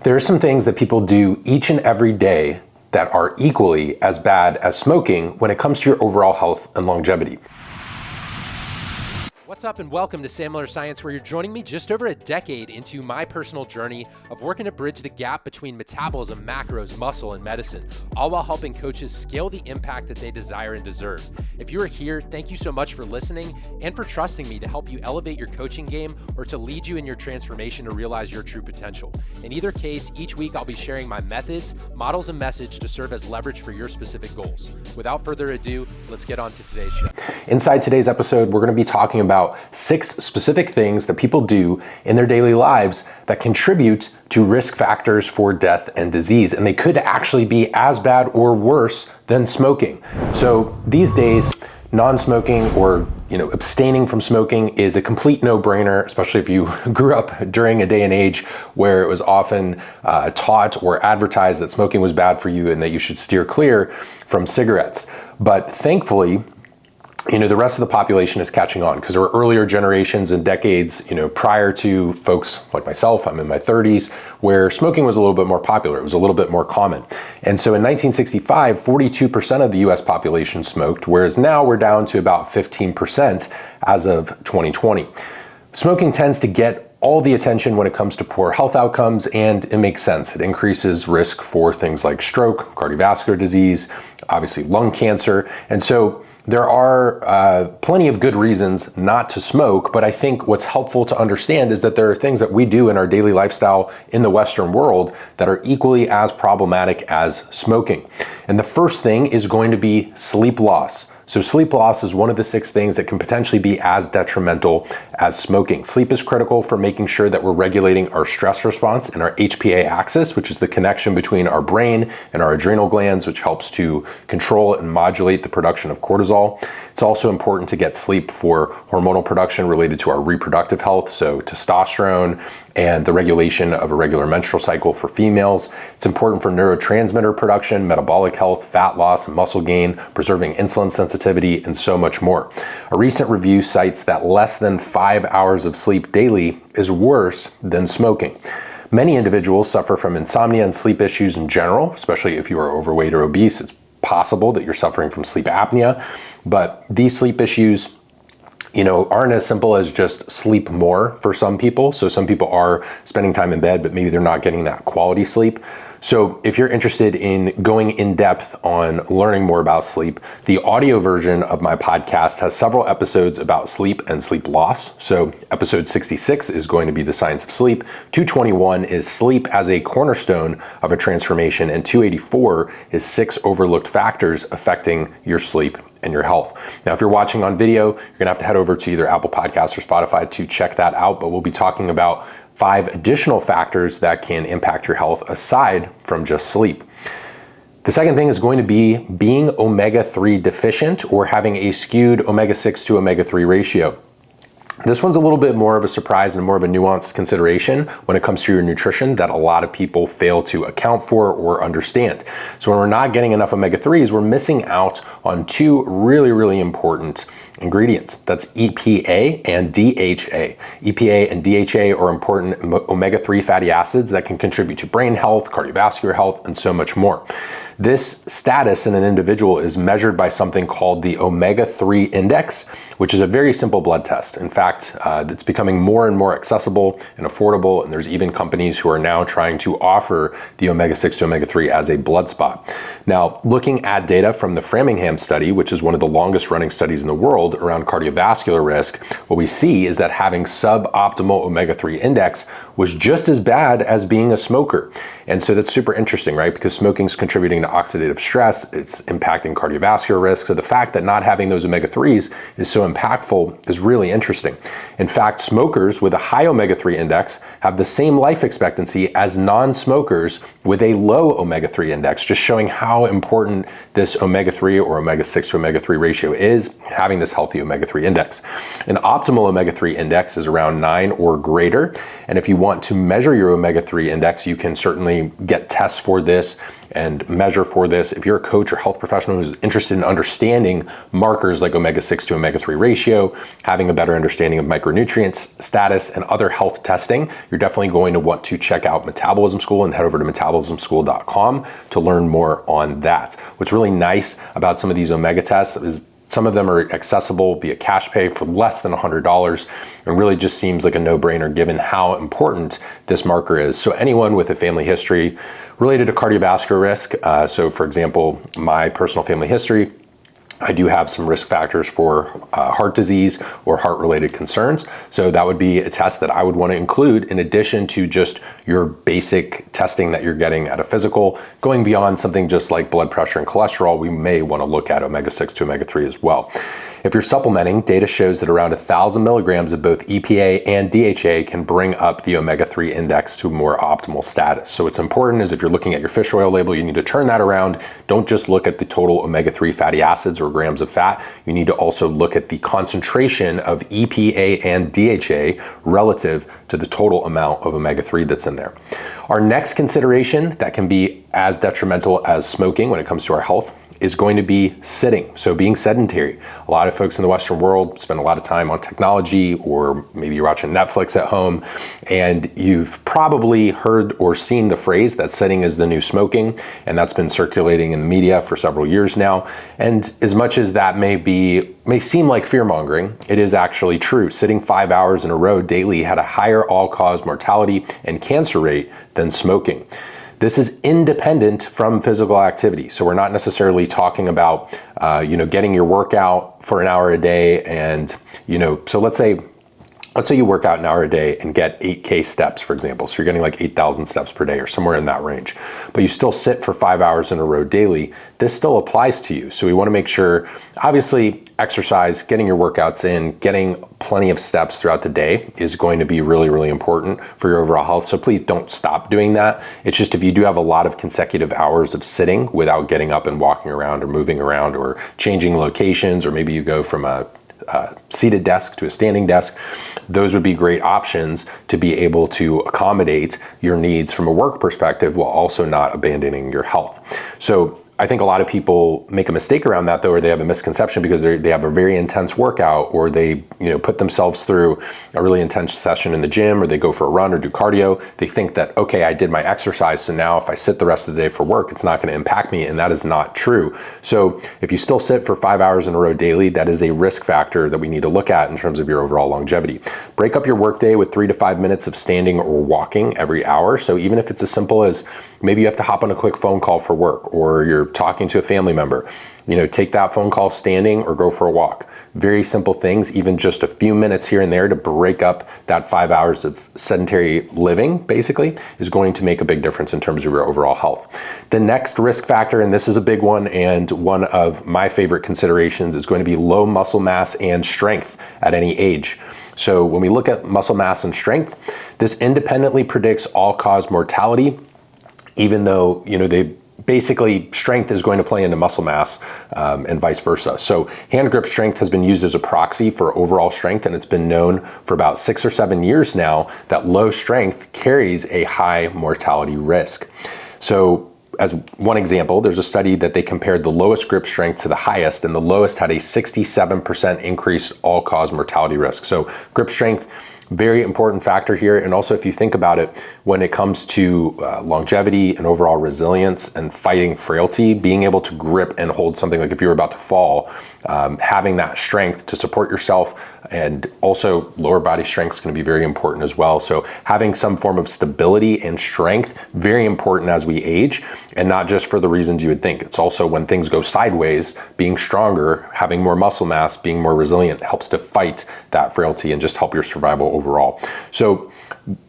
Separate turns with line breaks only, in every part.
There are some things that people do each and every day that are equally as bad as smoking when it comes to your overall health and longevity.
What's up and welcome to Sam Miller Science, where you're joining me just over a decade into my personal journey of working to bridge the gap between metabolism, macros, muscle, and medicine, all while helping coaches scale the impact that they desire and deserve. If you are here, thank you so much for listening and for trusting me to help you elevate your coaching game or to lead you in your transformation to realize your true potential. In either case, each week I'll be sharing my methods, models, and message to serve as leverage for your specific goals. Without further ado, let's get on to today's show.
Inside today's episode, we're going to be talking about 6 specific things that people do in their daily lives that contribute to risk factors for death and disease, and they could actually be as bad or worse than smoking. So these days, non-smoking or abstaining from smoking is a complete no-brainer, especially if you grew up during a day and age where it was often taught or advertised that smoking was bad for you and that you should steer clear from cigarettes. But thankfully, the rest of the population is catching on, because there were earlier generations and decades, prior to folks like myself, I'm in my 30s, where smoking was a little bit more popular. It was a little bit more common. And so in 1965, 42% of the US population smoked, whereas now we're down to about 15% as of 2020. Smoking tends to get all the attention when it comes to poor health outcomes, and it makes sense. It increases risk for things like stroke, cardiovascular disease, obviously lung cancer. And so there are plenty of good reasons not to smoke, but I think what's helpful to understand is that there are things that we do in our daily lifestyle in the Western world that are equally as problematic as smoking. And the first thing is going to be sleep loss. So sleep loss is one of the 6 things that can potentially be as detrimental as smoking. Sleep is critical for making sure that we're regulating our stress response and our HPA axis, which is the connection between our brain and our adrenal glands, which helps to control and modulate the production of cortisol. It's also important to get sleep for hormonal production related to our reproductive health, so testosterone and the regulation of a regular menstrual cycle for females. It's important for neurotransmitter production, metabolic health, fat loss, and muscle gain, preserving insulin sensitivity, and so much more. A recent review cites that less than 5 hours of sleep daily is worse than smoking. Many individuals suffer from insomnia and sleep issues in general, especially if you are overweight or obese. It's possible that you're suffering from sleep apnea, but these sleep issues aren't as simple as just sleep more for some people. So some people are spending time in bed, but maybe they're not getting that quality sleep. So if you're interested in going in depth on learning more about sleep, the audio version of my podcast has several episodes about sleep and sleep loss. So episode 66 is going to be the science of sleep. 221 is sleep as a cornerstone of a transformation. And 284 is 6 overlooked factors affecting your sleep and your health. Now, if you're watching on video, you're gonna have to head over to either Apple Podcasts or Spotify to check that out, but we'll be talking about 5 additional factors that can impact your health aside from just sleep. The second thing is going to be being omega-3 deficient or having a skewed omega-6 to omega-3 ratio. This one's a little bit more of a surprise and more of a nuanced consideration when it comes to your nutrition that a lot of people fail to account for or understand. So when we're not getting enough omega-3s, we're missing out on 2 really, really important ingredients. That's EPA and DHA. EPA and DHA are important omega-3 fatty acids that can contribute to brain health, cardiovascular health, and so much more. This status in an individual is measured by something called the omega-3 index, which is a very simple blood test. In fact, it's becoming more and more accessible and affordable, and there's even companies who are now trying to offer the omega-6 to omega-3 as a blood spot. Now, looking at data from the Framingham study, which is one of the longest running studies in the world around cardiovascular risk, what we see is that having suboptimal omega-3 index was just as bad as being a smoker. And so that's super interesting, right? Because smoking is contributing to oxidative stress, it's impacting cardiovascular risk. So the fact that not having those omega-3s is so impactful is really interesting. In fact, smokers with a high omega-3 index have the same life expectancy as non-smokers with a low omega-3 index, just showing how important this omega-3 or omega-6 to omega-3 ratio is, having this healthy omega-3 index. An optimal omega-3 index is around 9 or greater. And if you want to measure your omega-3 index, you can certainly get tests for this and measure for this. If you're a coach or health professional who's interested in understanding markers like omega-6 to omega-3 ratio, having a better understanding of micronutrients status and other health testing, you're definitely going to want to check out Metabolism School and head over to metabolismschool.com to learn more on that. What's really nice about some of these omega tests is some of them are accessible via cash pay for less than $100 and really just seems like a no-brainer given how important this marker is. So anyone with a family history related to cardiovascular risk, so for example, my personal family history, I do have some risk factors for heart disease or heart-related concerns. So that would be a test that I would want to include in addition to just your basic testing that you're getting at a physical. Going beyond something just like blood pressure and cholesterol, we may want to look at omega-6 to omega-3 as well. If you're supplementing, data shows that around 1,000 milligrams of both EPA and DHA can bring up the omega-3 index to a more optimal status. So what's important is if you're looking at your fish oil label, you need to turn that around. Don't just look at the total omega-3 fatty acids or grams of fat. You need to also look at the concentration of EPA and DHA relative to the total amount of omega-3 that's in there. Our next consideration that can be as detrimental as smoking when it comes to our health is going to be sitting, so being sedentary. A lot of folks in the Western world spend a lot of time on technology, or maybe you're watching Netflix at home, and you've probably heard or seen the phrase that sitting is the new smoking, and that's been circulating in the media for several years now. And as much as that may seem like fear-mongering, it is actually true. Sitting 5 hours in a row daily had a higher all-cause mortality and cancer rate than smoking. This is independent from physical activity. So we're not necessarily talking about, getting your workout for an hour a day and, so let's say you work out an hour a day and get 8K steps, for example. So you're getting like 8,000 steps per day or somewhere in that range, but you still sit for 5 hours in a row daily. This still applies to you. So we want to make sure, obviously, exercise, getting your workouts in, getting plenty of steps throughout the day is going to be really, really important for your overall health. So please don't stop doing that. It's just if you do have a lot of consecutive hours of sitting without getting up and walking around or moving around or changing locations, or maybe you go from a seated desk to a standing desk, those would be great options to be able to accommodate your needs from a work perspective while also not abandoning your health. So I think a lot of people make a mistake around that, though, or they have a misconception because they have a very intense workout, or they put themselves through a really intense session in the gym, or they go for a run or do cardio. They think that, okay, I did my exercise, so now if I sit the rest of the day for work, it's not going to impact me, and that is not true. So if you still sit for 5 hours in a row daily, that is a risk factor that we need to look at in terms of your overall longevity. Break up your workday with 3 to 5 minutes of standing or walking every hour. So even if it's as simple as maybe you have to hop on a quick phone call for work, or you're talking to a family member, take that phone call standing or go for a walk. Very simple things, even just a few minutes here and there to break up that 5 hours of sedentary living, basically, is going to make a big difference in terms of your overall health. The next risk factor, and this is a big one, and one of my favorite considerations, is going to be low muscle mass and strength at any age. So when we look at muscle mass and strength, this independently predicts all-cause mortality, even though, basically strength is going to play into muscle mass and vice versa. So hand grip strength has been used as a proxy for overall strength, and it's been known for about 6 or 7 years now that low strength carries a high mortality risk. So as one example, there's a study that they compared the lowest grip strength to the highest, and the lowest had a 67% increased all-cause mortality risk. So grip strength, very important factor here. And also, if you think about it, when it comes to longevity and overall resilience and fighting frailty, being able to grip and hold something, like if you were about to fall, having that strength to support yourself, and also lower body strength is going to be very important as well. So having some form of stability and strength, very important as we age, and not just for the reasons you would think. It's also when things go sideways, being stronger, having more muscle mass, being more resilient helps to fight that frailty and just help your survival overall. So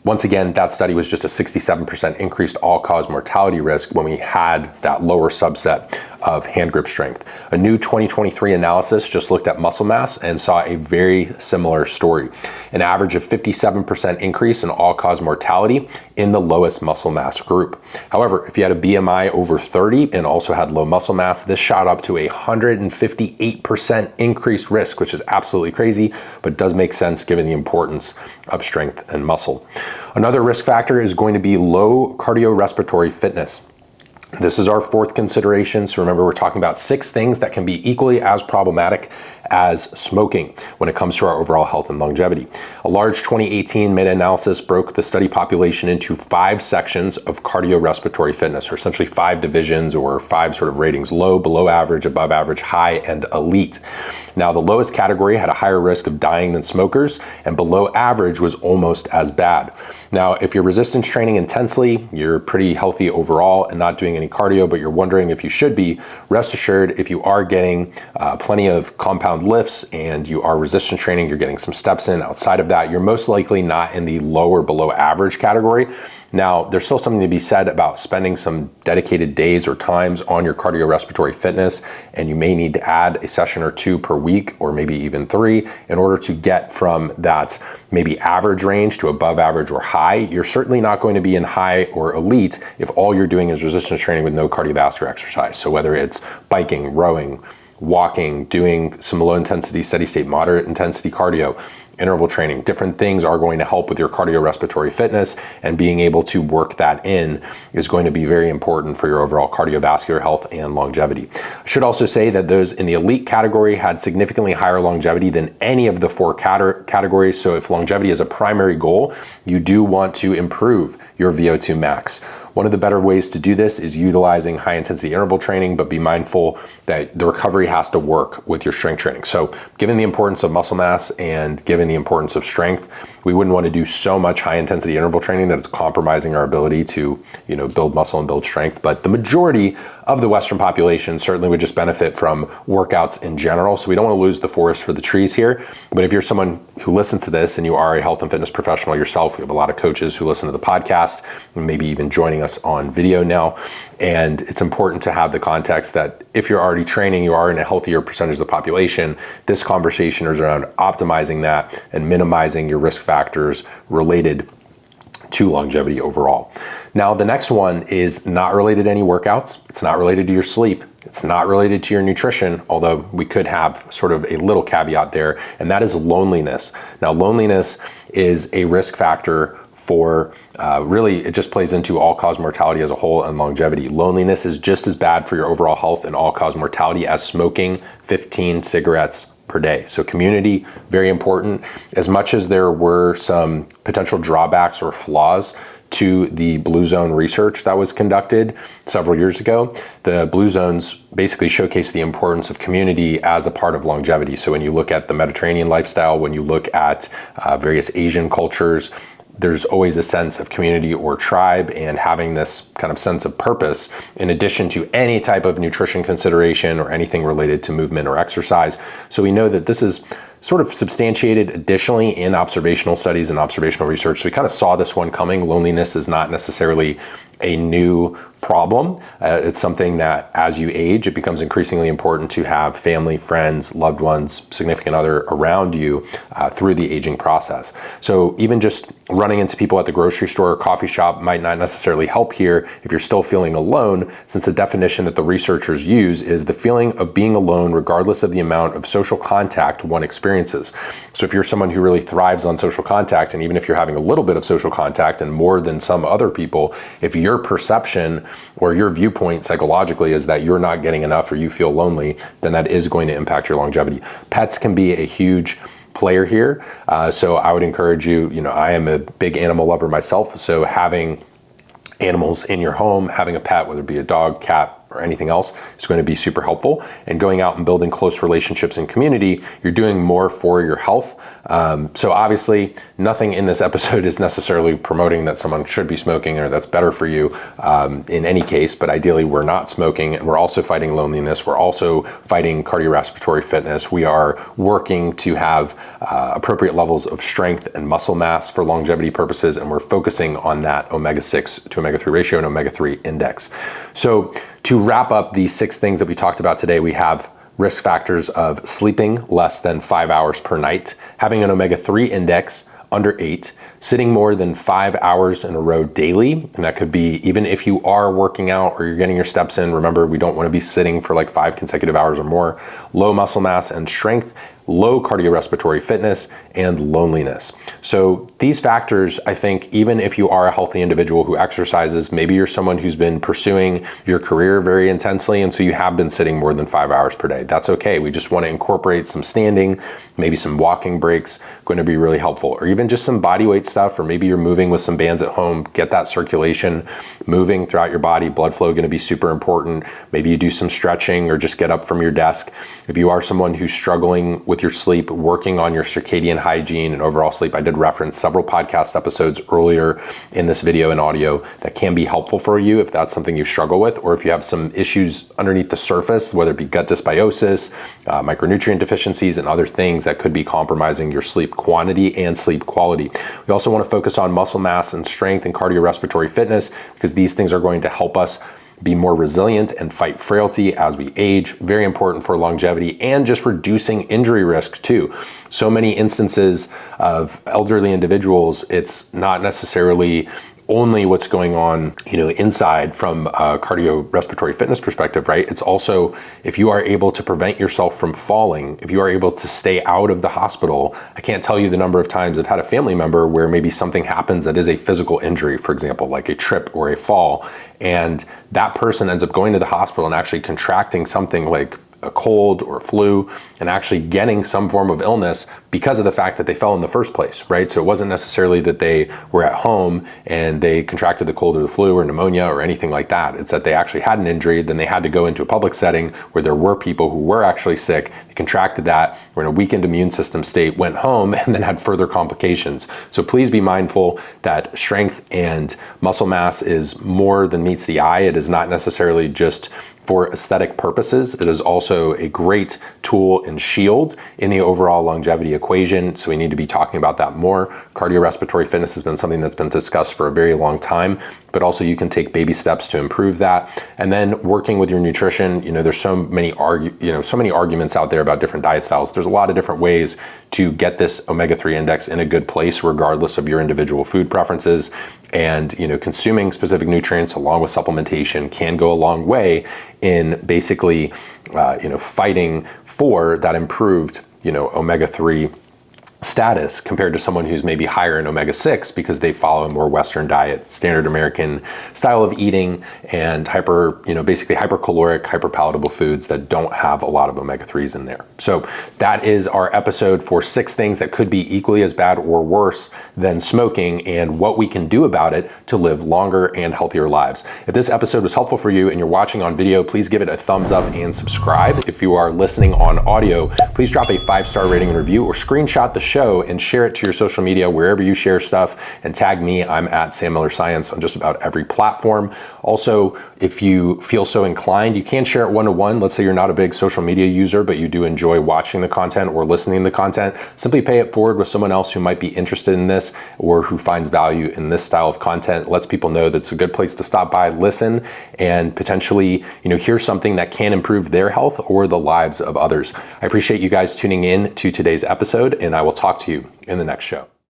once again, that study was just a 67% increased all-cause mortality risk when we had that lower subset of hand grip strength. A new 2023 analysis just looked at muscle mass and saw a very similar story. An average of 57% increase in all-cause mortality in the lowest muscle mass group. However, if you had a BMI over 30 and also had low muscle mass, this shot up to a 158% increased risk, which is absolutely crazy, but does make sense given the importance of strength and muscle. Another risk factor is going to be low cardiorespiratory fitness. This is our fourth consideration. So remember, we're talking about 6 things that can be equally as problematic as smoking when it comes to our overall health and longevity. A large 2018 meta-analysis broke the study population into 5 sections of cardiorespiratory fitness, or essentially 5 divisions or 5 sort of ratings: low, below average, above average, high, and elite. Now, the lowest category had a higher risk of dying than smokers, and below average was almost as bad. Now, if you're resistance training intensely, you're pretty healthy overall and not doing any cardio, but you're wondering if you should be, rest assured, if you are getting plenty of compound lifts and you are resistance training, you're getting some steps in outside of that, you're most likely not in the low or below average category. Now, there's still something to be said about spending some dedicated days or times on your cardiorespiratory fitness, and you may need to add a session or 2 per week, or maybe even 3, in order to get from that maybe average range to above average or high. You're certainly not going to be in high or elite if all you're doing is resistance training with no cardiovascular exercise. So whether it's biking, rowing, walking, doing some low intensity, steady state, moderate intensity cardio, interval training, different things are going to help with your cardiorespiratory fitness, and being able to work that in is going to be very important for your overall cardiovascular health and longevity. I should also say that those in the elite category had significantly higher longevity than any of the 4 categories. So if longevity is a primary goal, you do want to improve your VO2 max. One of the better ways to do this is utilizing high intensity interval training, but be mindful that the recovery has to work with your strength training. So given the importance of muscle mass and given the importance of strength, we wouldn't want to do so much high intensity interval training that it's compromising our ability to, build muscle and build strength. But the majority of the Western population certainly would just benefit from workouts in general. So we don't want to lose the forest for the trees here. But if you're someone who listens to this and you are a health and fitness professional yourself, we have a lot of coaches who listen to the podcast and maybe even joining us on video now. And it's important to have the context that if you're already training, you are in a healthier percentage of the population. This conversation is around optimizing that and minimizing your risk factors related to longevity overall. Now, the next one is not related to any workouts. It's not related to your sleep. It's not related to your nutrition, although we could have sort of a little caveat there, and that is loneliness. Now, loneliness is a risk factor for really, it just plays into all-cause mortality as a whole and longevity. Loneliness is just as bad for your overall health and all-cause mortality as smoking 15 cigarettes per day. So community, very important. As much as there were some potential drawbacks or flaws to the Blue Zone research that was conducted several years ago, the Blue Zones basically showcase the importance of community as a part of longevity. So when you look at the Mediterranean lifestyle, when you look at various Asian cultures, there's always a sense of community or tribe, and having this kind of sense of purpose in addition to any type of nutrition consideration or anything related to movement or exercise. So we know that this is sort of substantiated additionally in observational studies and observational research. So we kind of saw this one coming. Loneliness is not necessarily a new problem. It's something that as you age, it becomes increasingly important to have family, friends, loved ones, significant other around you through the aging process. So even just running into people at the grocery store or coffee shop might not necessarily help here if you're still feeling alone, since the definition that the researchers use is the feeling of being alone regardless of the amount of social contact one experiences. So if you're someone who really thrives on social contact, and even if you're having a little bit of social contact and more than some other people, if your perception or your viewpoint psychologically is that you're not getting enough or you feel lonely, then that is going to impact your longevity. Pets can be a huge player here. So I would encourage you, I am a big animal lover myself. So having animals in your home, having a pet, whether it be a dog, cat, or anything else, is going to be super helpful. And going out and building close relationships in community, you're doing more for your health. So obviously, nothing in this episode is necessarily promoting that someone should be smoking or that's better for you in any case, but ideally we're not smoking, and we're also fighting loneliness. We're also fighting cardiorespiratory fitness. We are working to have appropriate levels of strength and muscle mass for longevity purposes, and we're focusing on that omega-6 to omega-3 ratio and omega-3 index. So to wrap up these 6 things that we talked about today, we have risk factors of sleeping less than 5 hours per night, having an omega-3 index under 8, sitting more than 5 hours in a row daily, and that could be even if you are working out or you're getting your steps in. Remember, we don't want to be sitting for like 5 consecutive hours or more. Low muscle mass and strength, low cardiorespiratory fitness, and loneliness. So these factors, I think, even if you are a healthy individual who exercises, maybe you're someone who's been pursuing your career very intensely, and so you have been sitting more than 5 hours per day. That's okay. We just want to incorporate some standing, maybe some walking breaks, going to be really helpful, or even just some body weight stuff, or maybe you're moving with some bands at home, get that circulation moving throughout your body. Blood flow going to be super important. Maybe you do some stretching or just get up from your desk. If you are someone who's struggling with your sleep, working on your circadian hygiene and overall sleep, I did reference several podcast episodes earlier in this video and audio that can be helpful for you if that's something you struggle with, or if you have some issues underneath the surface, whether it be gut dysbiosis, micronutrient deficiencies, and other things that could be compromising your sleep quantity and sleep quality. We also want to focus on muscle mass and strength and cardiorespiratory fitness, because these things are going to help us be more resilient and fight frailty as we age. Very important for longevity and just reducing injury risk too. So many instances of elderly individuals, it's not necessarily only what's going on, inside from a cardiorespiratory fitness perspective, right? It's also, if you are able to prevent yourself from falling, if you are able to stay out of the hospital. I can't tell you the number of times I've had a family member where maybe something happens that is a physical injury, for example, like a trip or a fall, and that person ends up going to the hospital and actually contracting something like a cold or a flu and actually getting some form of illness because of the fact that they fell in the first place, right? So it wasn't necessarily that they were at home and they contracted the cold or the flu or pneumonia or anything like that. It's that they actually had an injury, then they had to go into a public setting where there were people who were actually sick, they contracted that, were in a weakened immune system state, went home, and then had further complications. So please be mindful that strength and muscle mass is more than meets the eye. It is not necessarily just for aesthetic purposes. It is also a great tool and shield in the overall longevity equation, so we need to be talking about that more. Cardiorespiratory fitness has been something that's been discussed for a very long time, but also you can take baby steps to improve that. And then working with your nutrition, there's so many arguments out there about different diet styles. There's a lot of different ways to get this omega-3 index in a good place, regardless of your individual food preferences. And consuming specific nutrients along with supplementation can go a long way in basically fighting for that improved omega-3 status compared to someone who's maybe higher in omega-6 because they follow a more Western diet, standard American style of eating, and basically hypercaloric, hyperpalatable foods that don't have a lot of omega-3s in there. So that is our episode for 6 things that could be equally as bad or worse than smoking and what we can do about it to live longer and healthier lives. If this episode was helpful for you and you're watching on video, please give it a thumbs up and subscribe. If you are listening on audio, please drop a 5-star rating and review, or screenshot the show and share it to your social media, wherever you share stuff, and tag me. I'm at Sam Miller Science on just about every platform. Also, if you feel so inclined, you can share it one-to-one. Let's say you're not a big social media user, but you do enjoy watching the content or listening to the content. Simply pay it forward with someone else who might be interested in this or who finds value in this style of content. It lets people know that it's a good place to stop by, listen, and potentially, hear something that can improve their health or the lives of others. I appreciate you guys tuning in to today's episode, and I will talk to you in the next show.